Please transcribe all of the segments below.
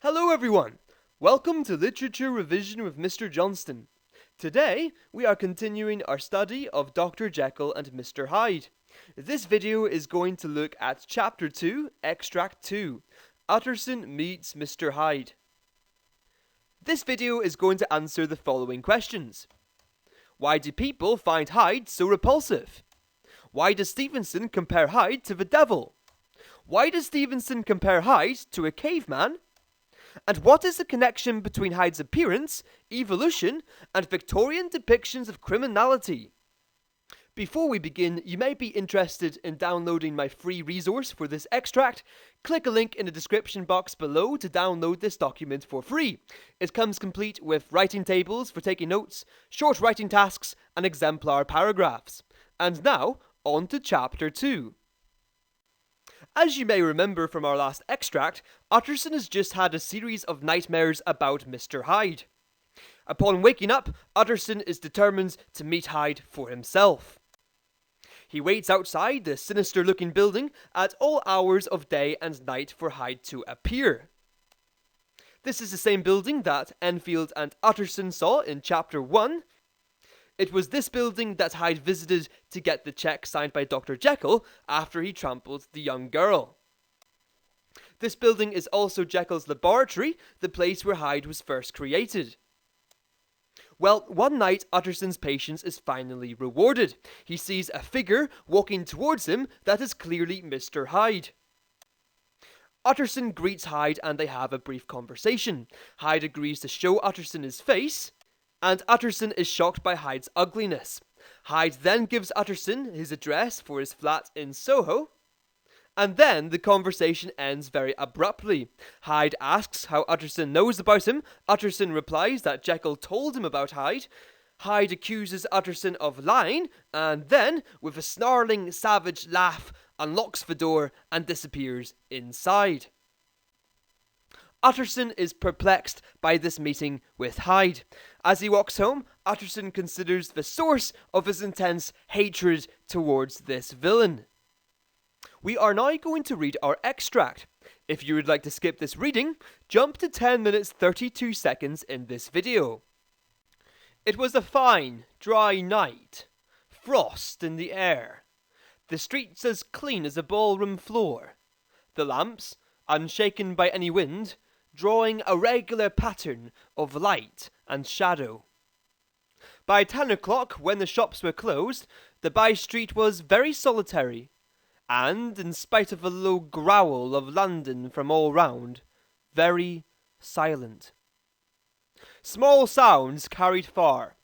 Hello everyone! Welcome to Literature Revision with Mr. Johnston. Today, we are continuing our study of Dr. Jekyll and Mr. Hyde. This video is going to look at Chapter 2, Extract 2, Utterson meets Mr. Hyde. This video is going to answer the following questions. Why do people find Hyde so repulsive? Why does Stevenson compare Hyde to the devil? Why does Stevenson compare Hyde to a caveman? And what is the connection between Hyde's appearance, evolution, and Victorian depictions of criminality? Before we begin, you may be interested in downloading my free resource for this extract. Click a link in the description box below to download this document for free. It comes complete with writing tables for taking notes, short writing tasks, and exemplar paragraphs. And now, on to Chapter 2. As you may remember from our last extract, Utterson has just had a series of nightmares about Mr. Hyde. Upon waking up, Utterson is determined to meet Hyde for himself. He waits outside the sinister-looking building at all hours of day and night for Hyde to appear. This is the same building that Enfield and Utterson saw in Chapter 1. It was this building that Hyde visited to get the cheque signed by Dr. Jekyll after he trampled the young girl. This building is also Jekyll's laboratory, the place where Hyde was first created. Well, one night Utterson's patience is finally rewarded. He sees a figure walking towards him that is clearly Mr. Hyde. Utterson greets Hyde and they have a brief conversation. Hyde agrees to show Utterson his face, and Utterson is shocked by Hyde's ugliness. Hyde then gives Utterson his address for his flat in Soho, and then the conversation ends very abruptly. Hyde asks how Utterson knows about him. Utterson replies that Jekyll told him about Hyde. Hyde accuses Utterson of lying, and then, with a snarling, savage laugh, unlocks the door and disappears inside. Utterson is perplexed by this meeting with Hyde. As he walks home, Utterson considers the source of his intense hatred towards this villain. We are now going to read our extract. If you would like to skip this reading, jump to 10 minutes 32 seconds in this video. It was a fine, dry night. Frost in the air. The streets as clean as a ballroom floor. The lamps, unshaken by any wind, drawing a regular pattern of light and shadow. By 10 o'clock, when the shops were closed, the by-street was very solitary, and, in spite of a low growl of London from all round, very silent. Small sounds carried far.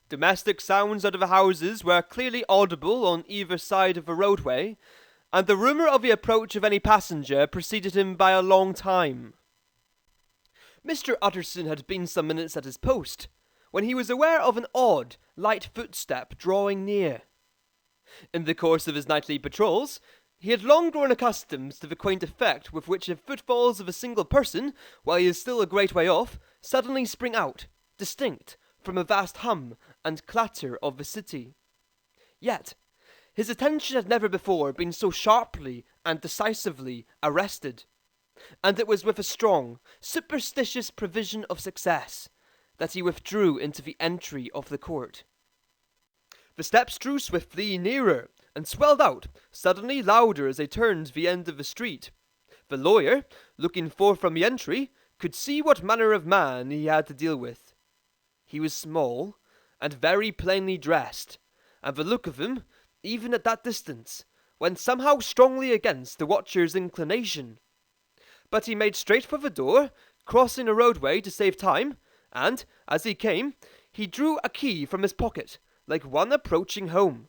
Domestic sounds out of the houses were clearly audible on either side of the roadway, and the rumour of the approach of any passenger preceded him by a long time. Mr. Utterson had been some minutes at his post, when he was aware of an odd, light footstep drawing near. In the course of his nightly patrols, he had long grown accustomed to the quaint effect with which the footfalls of a single person, while he is still a great way off, suddenly spring out, distinct, from a vast hum and clatter of the city. Yet, his attention had never before been so sharply and decisively arrested, and it was with a strong, superstitious prevision of success that he withdrew into the entry of the court. The steps drew swiftly nearer, and swelled out, suddenly louder as they turned the end of the street. The lawyer, looking forth from the entry, could see what manner of man he had to deal with. He was small, and very plainly dressed, and the look of him, even at that distance, went somehow strongly against the watcher's inclination. But he made straight for the door, crossing a roadway to save time, and, as he came, he drew a key from his pocket, like one approaching home.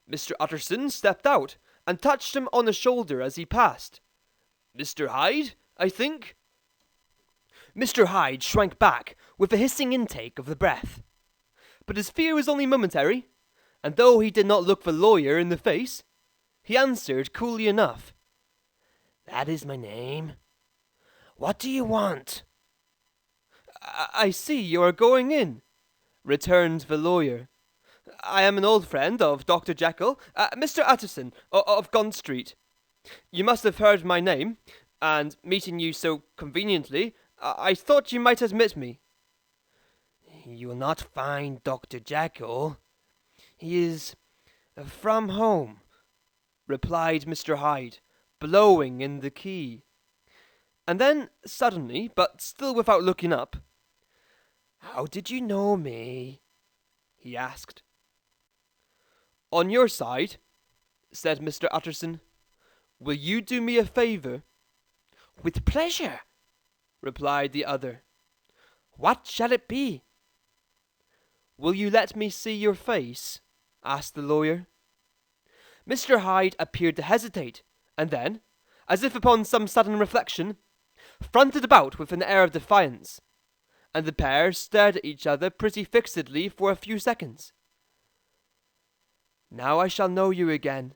Mr. Utterson stepped out, and touched him on the shoulder as he passed. "Mr. Hyde, I think?" Mr. Hyde shrank back, with a hissing intake of the breath. But his fear was only momentary, and though he did not look the lawyer in the face, he answered coolly enough, "That is my name. What do you want?" I see you are going in," returned the lawyer. "I am an old friend of Dr. Jekyll, Mr. Utterson, of Gaunt Street. You must have heard my name. and meeting you so conveniently, I thought you might admit me." "You will not find Dr. Jekyll. He is from home," replied Mr. Hyde, blowing in the key. And then, suddenly, but still without looking up, "How did you know me?" he asked. "On your side," said Mr. Utterson, "will you do me a favour?" "With pleasure," replied the other. "What shall it be?" "Will you let me see your face?" asked the lawyer. Mr. Hyde appeared to hesitate, and then, as if upon some sudden reflection, fronted about with an air of defiance, and the pair stared at each other pretty fixedly for a few seconds. "Now I shall know you again,"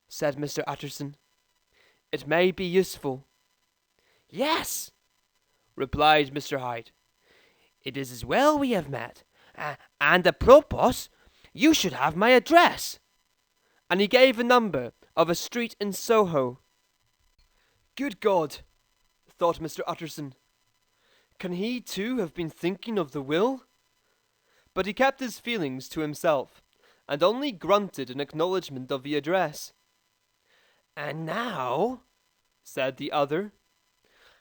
said Mr. Utterson. "It may be useful." "Yes," replied Mr. Hyde. "It is as well we have met. And apropos, you should have my address." And he gave a number of a street in Soho. "Good God," thought Mr. Utterson. "Can he too have been thinking of the will?" But he kept his feelings to himself, and only grunted in acknowledgment of the address. "And now," said the other,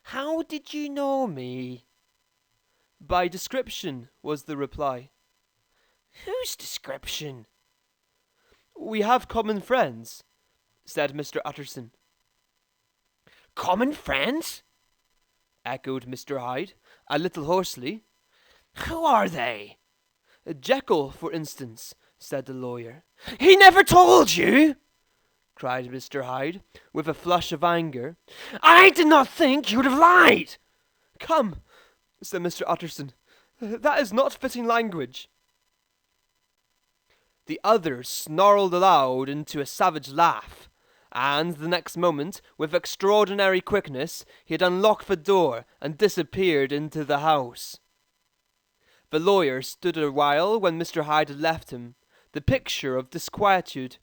"how did you know me?" "By description," was the reply. "Whose description?" "We have common friends," said Mr. Utterson. "Common friends?" echoed Mr. Hyde, a little hoarsely. "Who are they?" "Jekyll, for instance," said the lawyer. "He never told you?" cried Mr. Hyde, with a flush of anger. "I did not think you would have lied." "Come," said Mr. Utterson, "that is not fitting language." The other snarled aloud into a savage laugh, and the next moment, with extraordinary quickness, he had unlocked the door and disappeared into the house. The lawyer stood a while when Mr. Hyde had left him, the picture of disquietude.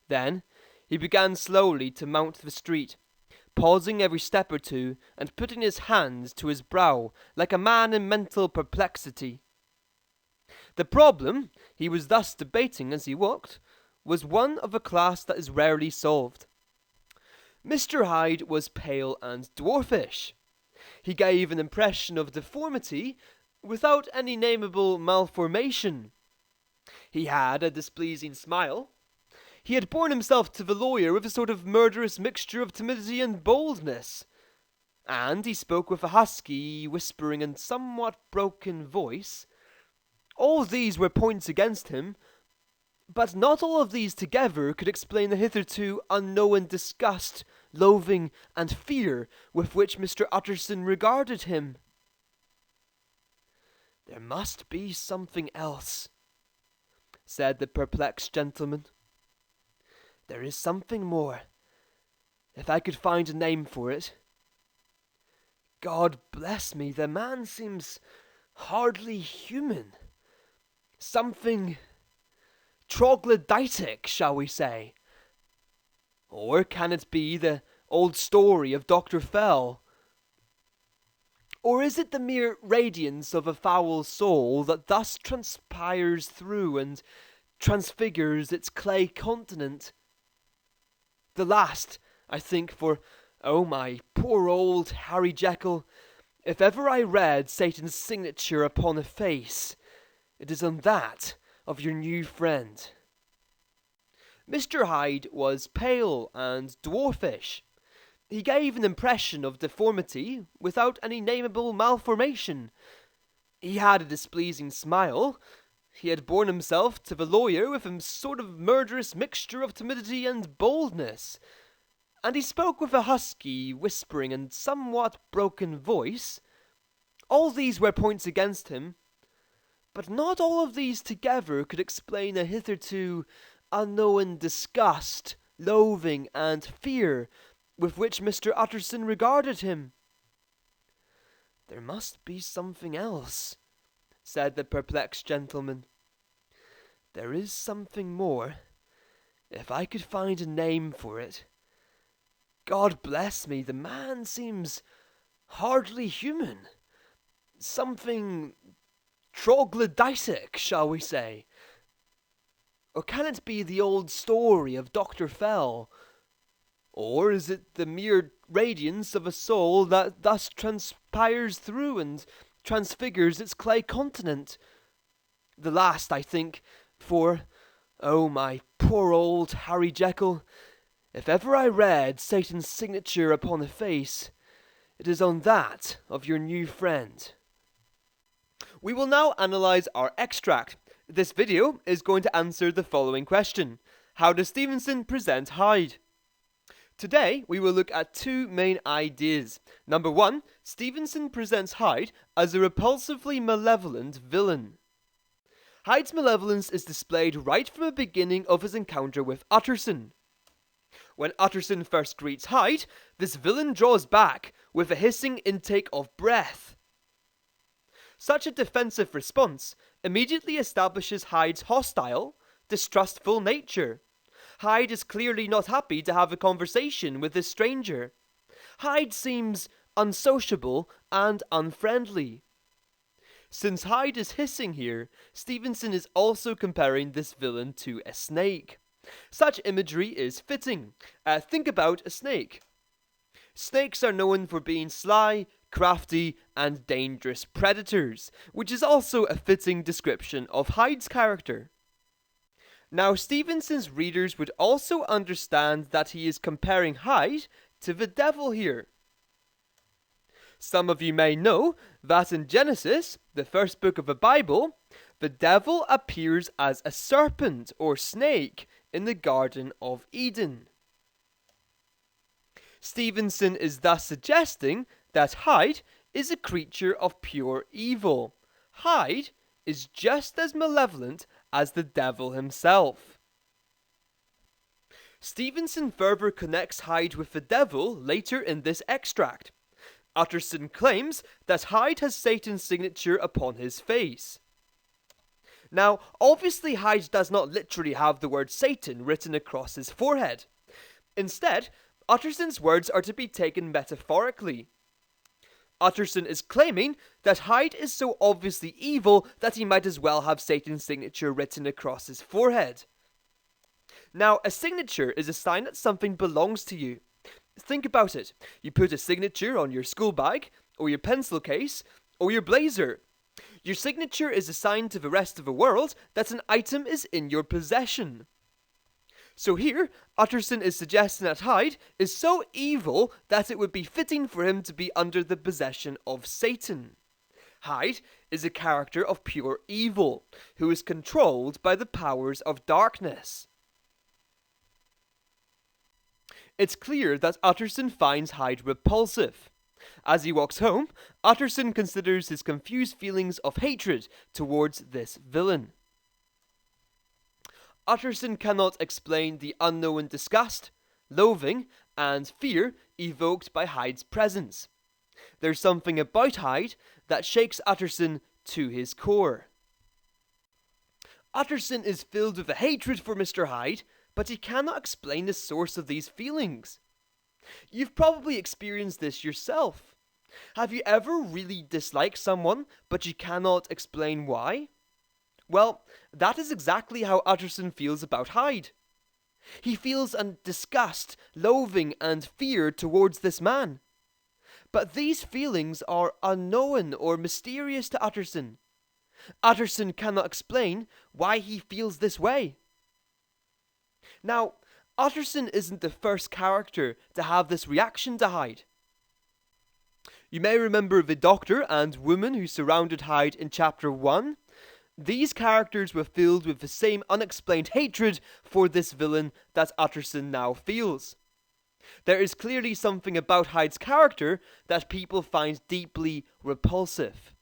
Then he began slowly to mount the street, pausing every step or two and putting his hands to his brow like a man in mental perplexity. The problem he was thus debating as he walked was one of a class that is rarely solved. Mr. Hyde was pale and dwarfish. He gave an impression of deformity without any nameable malformation. He had a displeasing smile. He had borne himself to the lawyer with a sort of murderous mixture of timidity and boldness, and he spoke with a husky, whispering and somewhat broken voice. All these were points against him, but not all of these together could explain the hitherto unknown disgust, loathing, and fear with which Mr. Utterson regarded him. "There must be something else," said the perplexed gentleman. "There is something more, if I could find a name for it. God bless me, the man seems hardly human. Something troglodytic, shall we say? Or can it be the old story of Dr. Fell? Or is it the mere radiance of a foul soul that thus transpires through and transfigures its clay continent? The last, I think, for, oh my poor old Harry Jekyll, if ever I read Satan's signature upon a face, it is on that of your new friend." Mr. Hyde was pale and dwarfish. He gave an impression of deformity without any nameable malformation. He had a displeasing smile. He had borne himself to the lawyer with a sort of murderous mixture of timidity and boldness, and he spoke with a husky, whispering, and somewhat broken voice. All these were points against him, but not all of these together could explain a hitherto unknown disgust, loathing, and fear with which Mr. Utterson regarded him. "There must be something else," said the perplexed gentleman. "There is something more, if I could find a name for it. God bless me, the man seems hardly human. Something troglodytic, shall we say? Or can it be the old story of Dr. Fell? Or is it the mere radiance of a soul that thus transpires through and transfigures its clay continent? The last, I think, for, oh my poor old Harry Jekyll, if ever I read Satan's signature upon a face, it is on that of your new friend. We will now analyse our extract. This video is going to answer the following question. How does Stevenson present Hyde? Today, we will look at two main ideas. Number one, Stevenson presents Hyde as a repulsively malevolent villain. Hyde's malevolence is displayed right from the beginning of his encounter with Utterson. When Utterson first greets Hyde, this villain draws back with a hissing intake of breath. Such a defensive response immediately establishes Hyde's hostile, distrustful nature. Hyde is clearly not happy to have a conversation with this stranger. Hyde seems unsociable and unfriendly. Since Hyde is hissing here, Stevenson is also comparing this villain to a snake. Such imagery is fitting. Think about a snake. Snakes are known for being sly, crafty, and dangerous predators, which is also a fitting description of Hyde's character. Now, Stevenson's readers would also understand that he is comparing Hyde to the devil here. Some of you may know that in Genesis, the first book of the Bible, the devil appears as a serpent or snake in the Garden of Eden. Stevenson is thus suggesting that Hyde is a creature of pure evil. Hyde is just as malevolent as the devil himself. Stevenson further connects Hyde with the devil later in this extract. Utterson claims that Hyde has Satan's signature upon his face. Now, obviously Hyde does not literally have the word Satan written across his forehead. Instead, Utterson's words are to be taken metaphorically. Utterson is claiming that Hyde is so obviously evil that he might as well have Satan's signature written across his forehead. Now, a signature is a sign that something belongs to you. Think about it. You put a signature on your school bag, or your pencil case, or your blazer. Your signature is a sign to the rest of the world that an item is in your possession. So here, Utterson is suggesting that Hyde is so evil that it would be fitting for him to be under the possession of Satan. Hyde is a character of pure evil, who is controlled by the powers of darkness. It's clear that Utterson finds Hyde repulsive. As he walks home, Utterson considers his confused feelings of hatred towards this villain. Utterson cannot explain the unknown disgust, loathing, and fear evoked by Hyde's presence. There's something about Hyde that shakes Utterson to his core. Utterson is filled with a hatred for Mr. Hyde, but he cannot explain the source of these feelings. You've probably experienced this yourself. Have you ever really disliked someone, but you cannot explain why? Well, that is exactly how Utterson feels about Hyde. He feels a disgust, loathing, and fear towards this man. But these feelings are unknown or mysterious to Utterson. Utterson cannot explain why he feels this way. Now, Utterson isn't the first character to have this reaction to Hyde. You may remember the doctor and woman who surrounded Hyde in chapter 1. These characters were filled with the same unexplained hatred for this villain that Utterson now feels. There is clearly something about Hyde's character that people find deeply repulsive.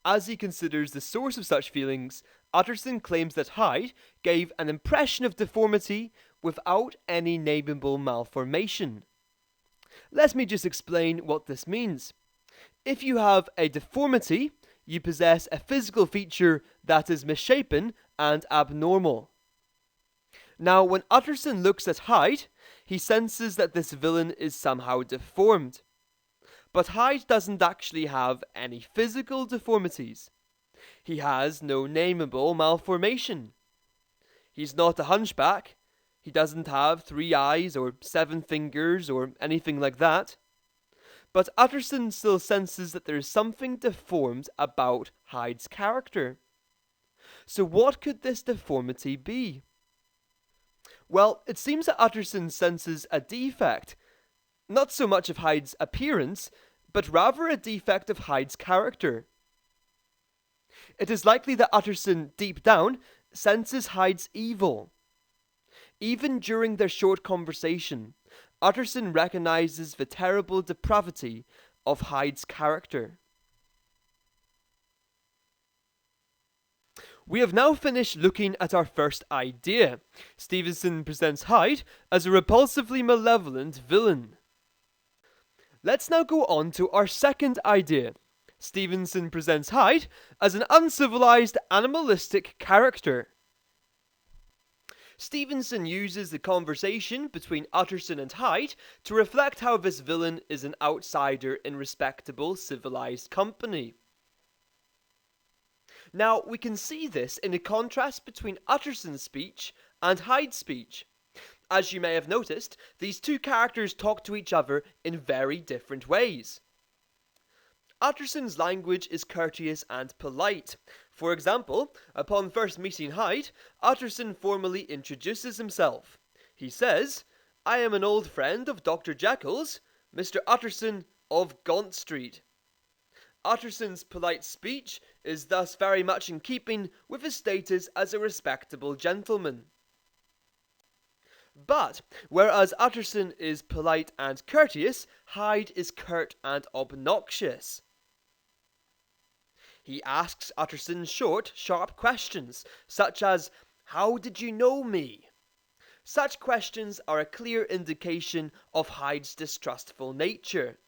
As he considers the source of such feelings, Utterson claims that Hyde gave an impression of deformity without any nameable malformation. Let me just explain what this means. If you have a deformity, you possess a physical feature that is misshapen and abnormal. Now, when Utterson looks at Hyde, he senses that this villain is somehow deformed. But Hyde doesn't actually have any physical deformities. He has no nameable malformation. He's not a hunchback. He doesn't have 3 eyes or 7 fingers or anything like that. But Utterson still senses that there is something deformed about Hyde's character. So what could this deformity be? Well, it seems that Utterson senses a defect, not so much of Hyde's appearance, but rather a defect of Hyde's character. It is likely that Utterson, deep down, senses Hyde's evil. Even during their short conversation, Utterson recognizes the terrible depravity of Hyde's character. We have now finished looking at our first idea. Stevenson presents Hyde as a repulsively malevolent villain. Let's now go on to our second idea. Stevenson presents Hyde as an uncivilized, animalistic character. Stevenson uses the conversation between Utterson and Hyde to reflect how this villain is an outsider in respectable, civilized company. Now, we can see this in a contrast between Utterson's speech and Hyde's speech. As you may have noticed, these two characters talk to each other in very different ways. Utterson's language is courteous and polite. For example, upon first meeting Hyde, Utterson formally introduces himself. He says, "I am an old friend of Dr. Jekyll's, Mr. Utterson of Gaunt Street." Utterson's polite speech is thus very much in keeping with his status as a respectable gentleman. But, whereas Utterson is polite and courteous, Hyde is curt and obnoxious. He asks Utterson short, sharp questions, such as, "How did you know me?" Such questions are a clear indication of Hyde's distrustful nature.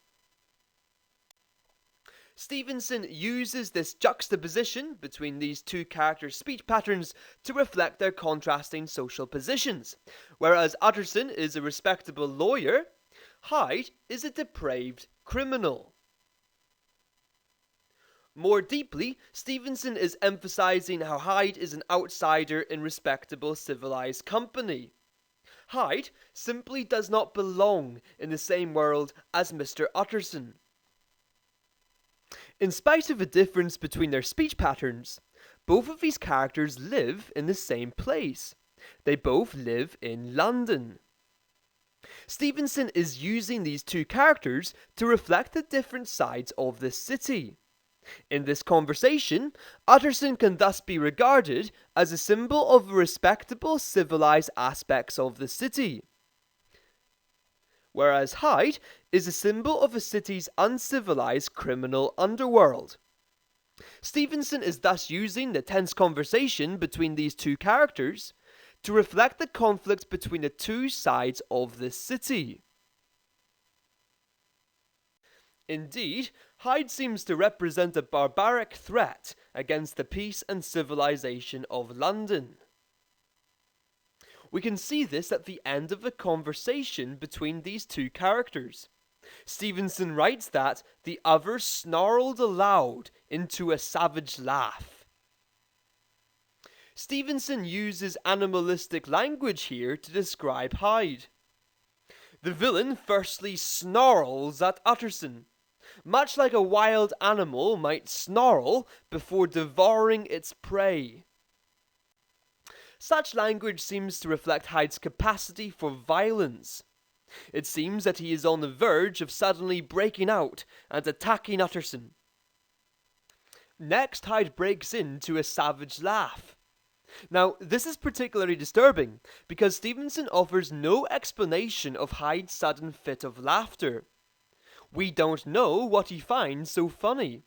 Stevenson uses this juxtaposition between these two characters' speech patterns to reflect their contrasting social positions. Whereas Utterson is a respectable lawyer, Hyde is a depraved criminal. More deeply, Stevenson is emphasizing how Hyde is an outsider in respectable civilized company. Hyde simply does not belong in the same world as Mr. Utterson. In spite of a difference between their speech patterns, both of these characters live in the same place. They both live in London. Stevenson is using these two characters to reflect the different sides of the city. In this conversation, Utterson can thus be regarded as a symbol of the respectable, civilized aspects of the city, whereas Hyde is a symbol of the city's uncivilized criminal underworld. Stevenson is thus using the tense conversation between these two characters to reflect the conflict between the two sides of the city. Indeed, Hyde seems to represent a barbaric threat against the peace and civilization of London. We can see this at the end of the conversation between these two characters. Stevenson writes that the other snarled aloud into a savage laugh. Stevenson uses animalistic language here to describe Hyde. The villain firstly snarls at Utterson, much like a wild animal might snarl before devouring its prey. Such language seems to reflect Hyde's capacity for violence. It seems that he is on the verge of suddenly breaking out and attacking Utterson. Next, Hyde breaks into a savage laugh. Now, this is particularly disturbing because Stevenson offers no explanation of Hyde's sudden fit of laughter. We don't know what he finds so funny.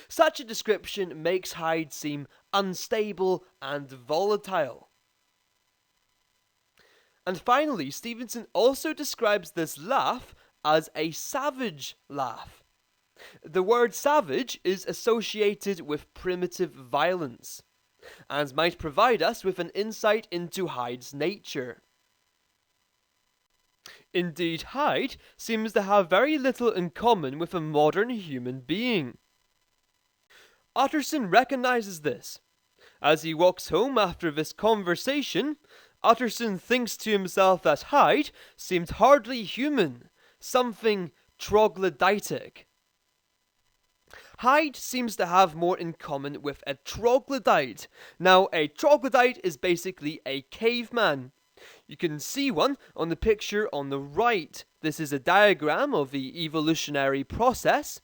Such a description makes Hyde seem unstable and volatile. And finally, Stevenson also describes this laugh as a savage laugh. The word savage is associated with primitive violence, and might provide us with an insight into Hyde's nature. Indeed, Hyde seems to have very little in common with a modern human being. Utterson recognizes this. As he walks home after this conversation, Utterson thinks to himself that Hyde seemed hardly human, something troglodytic. Hyde seems to have more in common with a troglodyte. Now, a troglodyte is basically a caveman. You can see one on the picture on the right. This is a diagram of the evolutionary process.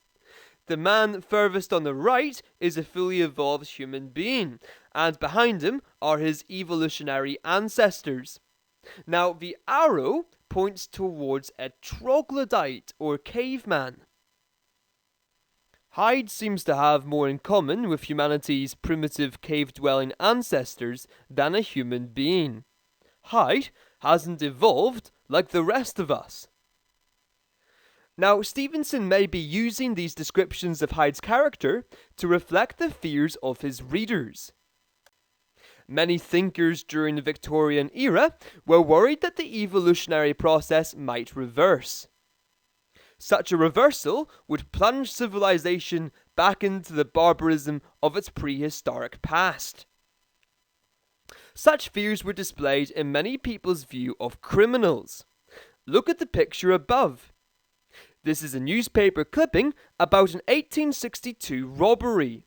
The man furthest on the right is a fully evolved human being, and behind him are his evolutionary ancestors. Now, the arrow points towards a troglodyte or caveman. Hyde seems to have more in common with humanity's primitive cave-dwelling ancestors than a human being. Hyde hasn't evolved like the rest of us. Now, Stevenson may be using these descriptions of Hyde's character to reflect the fears of his readers. Many thinkers during the Victorian era were worried that the evolutionary process might reverse. Such a reversal would plunge civilization back into the barbarism of its prehistoric past. Such fears were displayed in many people's view of criminals. Look at the picture above. This is a newspaper clipping about an 1862 robbery.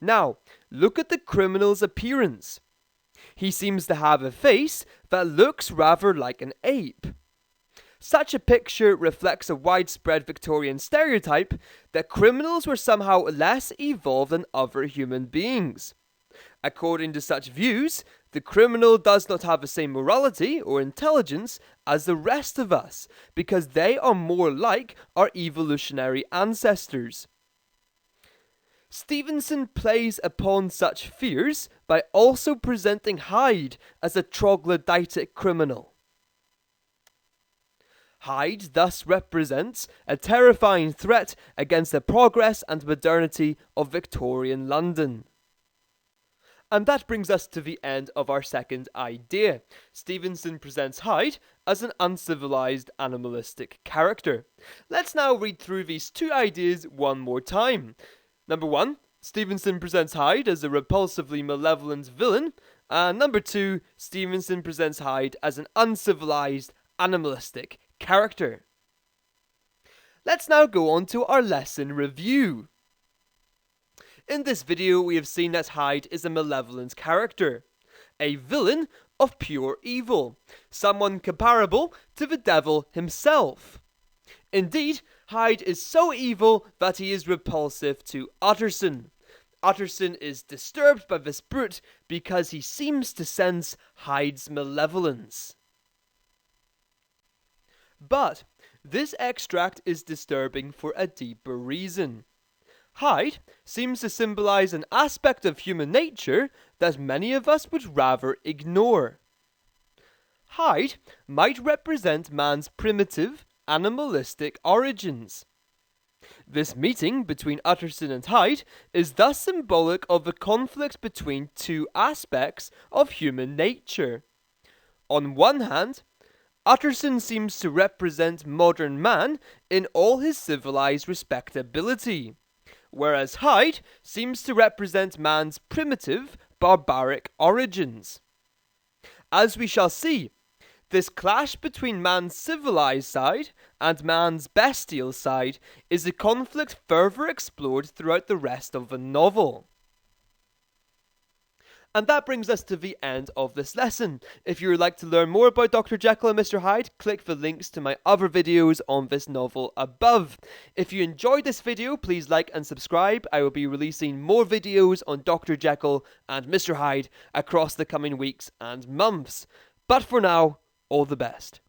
Now, look at the criminal's appearance. He seems to have a face that looks rather like an ape. Such a picture reflects a widespread Victorian stereotype that criminals were somehow less evolved than other human beings. According to such views, the criminal does not have the same morality or intelligence as the rest of us, because they are more like our evolutionary ancestors. Stevenson plays upon such fears by also presenting Hyde as a troglodytic criminal. Hyde thus represents a terrifying threat against the progress and modernity of Victorian London. And that brings us to the end of our second idea. Stevenson presents Hyde as an uncivilized, animalistic character. Let's now read through these two ideas one more time. Number 1, Stevenson presents Hyde as a repulsively malevolent villain. And number 2, Stevenson presents Hyde as an uncivilized, animalistic character. Let's now go on to our lesson review. In this video, we have seen that Hyde is a malevolent character, a villain of pure evil, someone comparable to the devil himself. Indeed, Hyde is so evil that he is repulsive to Utterson. Utterson is disturbed by this brute because he seems to sense Hyde's malevolence. But this extract is disturbing for a deeper reason. Hyde seems to symbolize an aspect of human nature that many of us would rather ignore. Hyde might represent man's primitive, animalistic origins. This meeting between Utterson and Hyde is thus symbolic of the conflict between two aspects of human nature. On one hand, Utterson seems to represent modern man in all his civilized respectability, whereas Hyde seems to represent man's primitive, barbaric origins. As we shall see, this clash between man's civilized side and man's bestial side is a conflict further explored throughout the rest of the novel. And that brings us to the end of this lesson. If you would like to learn more about Dr. Jekyll and Mr. Hyde, click the links to my other videos on this novel above. If you enjoyed this video, please like and subscribe. I will be releasing more videos on Dr. Jekyll and Mr. Hyde across the coming weeks and months. But for now, all the best.